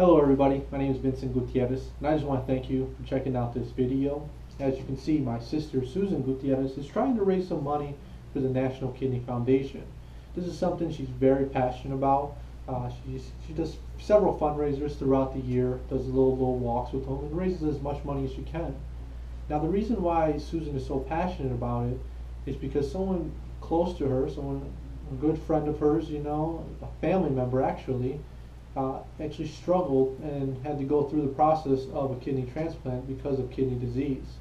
Hello everybody, my name is Vincent Gutierrez, and I just want to thank you for checking out this video. As you can see, my sister Susan Gutierrez is trying to raise some money for the National Kidney Foundation. This is something she's very passionate about. She does several fundraisers throughout the year, does little walks with them, and raises as much money as she can. Now the reason why Susan is so passionate about it is because someone close to her, a good friend of hers, a family member actually struggled and had to go through the process of a kidney transplant because of kidney disease.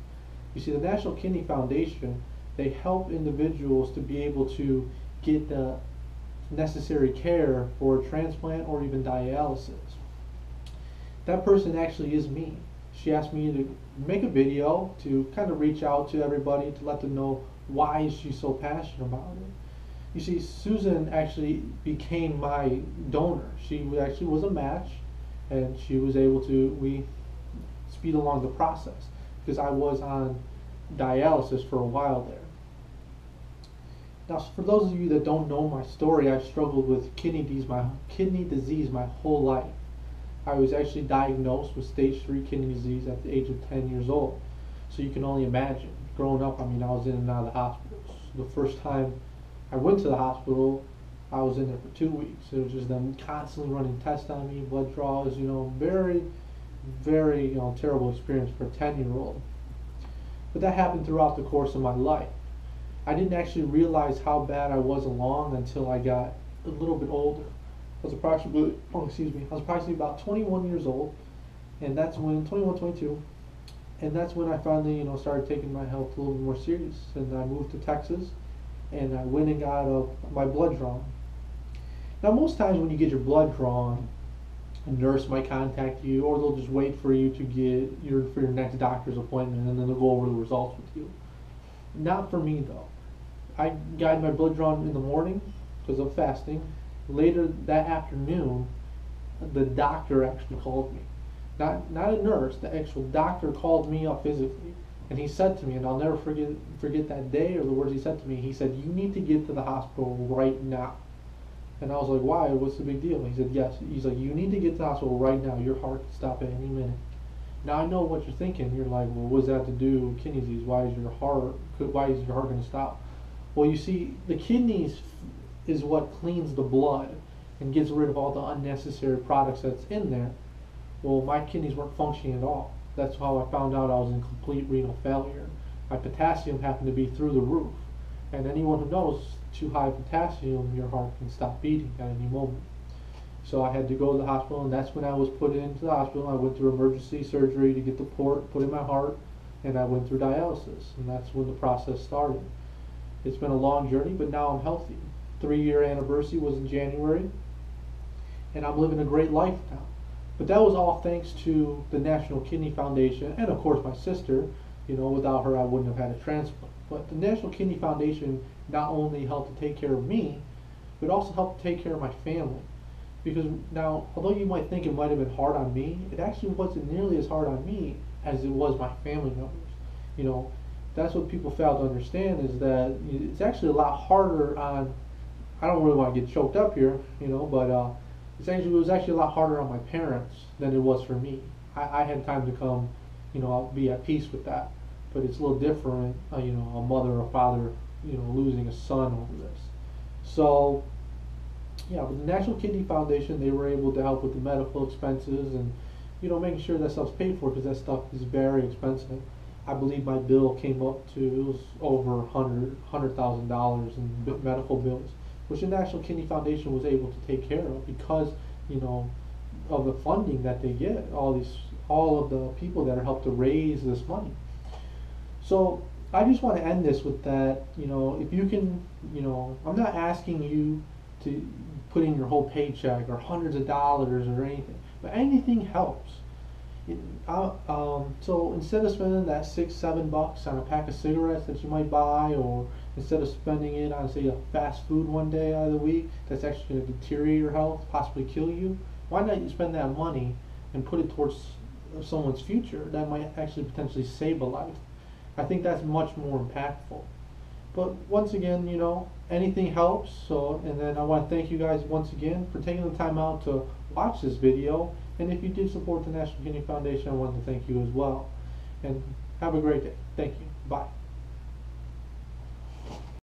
You see, the National Kidney Foundation, they help individuals to be able to get the necessary care for a transplant or even dialysis. That person actually is me. She asked me to make a video to kind of reach out to everybody to let them know why she's so passionate about it. You see, Susan actually became my donor. She actually was a match, and she was able to, we speed along the process because I was on dialysis for a while there. Now, for those of you that don't know my story, I've struggled with kidney disease my whole life. I was actually diagnosed with stage 3 kidney disease at the age of 10 years old. So you can only imagine, growing up, I was in and out of the hospitals. The first time I went to the hospital, I was in there for 2 weeks. It was just them constantly running tests on me, blood draws, very, very terrible experience for a 10-year-old. But that happened throughout the course of my life. I didn't actually realize how bad I was along until I got a little bit older. I was approximately about 21 years old, and that's when, 21, 22, and that's when I finally, started taking my health a little bit more serious. And I moved to Texas, and I went and got my blood drawn. Now, most times when you get your blood drawn, a nurse might contact you, or they'll just wait for you to get for your next doctor's appointment, and then they'll go over the results with you. Not for me though. I got my blood drawn in the morning because of fasting. Later that afternoon, the doctor actually called me. Not a nurse, the actual doctor called me up physically. And he said to me, and I'll never forget that day or the words he said to me, he said, "You need to get to the hospital right now." And I was like, "Why? What's the big deal?" He said, "Yes." He's like, "You need to get to the hospital right now. Your heart can stop at any minute." Now I know what you're thinking. You're like, "Well, what does that have to do with kidney disease? Why is your heart going to stop?" Well, you see, the kidneys is what cleans the blood and gets rid of all the unnecessary products that's in there. Well, my kidneys weren't functioning at all. That's how I found out I was in complete renal failure. My potassium happened to be through the roof. And anyone who knows, too high potassium, your heart can stop beating at any moment. So I had to go to the hospital, and that's when I was put into the hospital. I went through emergency surgery to get the port put in my heart, and I went through dialysis, and that's when the process started. It's been a long journey, but now I'm healthy. 3-year anniversary was in January, and I'm living a great life now. But that was all thanks to the National Kidney Foundation, and of course my sister. Without her I wouldn't have had a transplant. But the National Kidney Foundation not only helped to take care of me, but also helped to take care of my family. Because now, although you might think it might have been hard on me, it actually wasn't nearly as hard on me as it was my family members. That's what people fail to understand, is that it's actually a lot harder on, I don't really want to get choked up here, but it was actually a lot harder on my parents than it was for me. I had time to come, I'll be at peace with that. But it's a little different, a mother or father, losing a son over this. So, yeah, with the National Kidney Foundation, they were able to help with the medical expenses and, making sure that stuff's paid for, because that stuff is very expensive. I believe my bill came up to, it was over $100,000 in medical bills, which the National Kidney Foundation was able to take care of because, of the funding that they get, all of the people that are helped to raise this money. So I just want to end this with that, if you can, I'm not asking you to put in your whole paycheck or hundreds of dollars or anything, but anything helps. So instead of spending that $6-7 on a pack of cigarettes that you might buy, or instead of spending it on, say, a fast food one day out of the week that's actually going to deteriorate your health, possibly kill you, why not you spend that money and put it towards someone's future that might actually potentially save a life? I think that's much more impactful. But once again, you know, anything helps. So, and then I want to thank you guys once again for taking the time out to watch this video. And if you did support the National Kidney Foundation, I want to thank you as well. And have a great day. Thank you. Bye.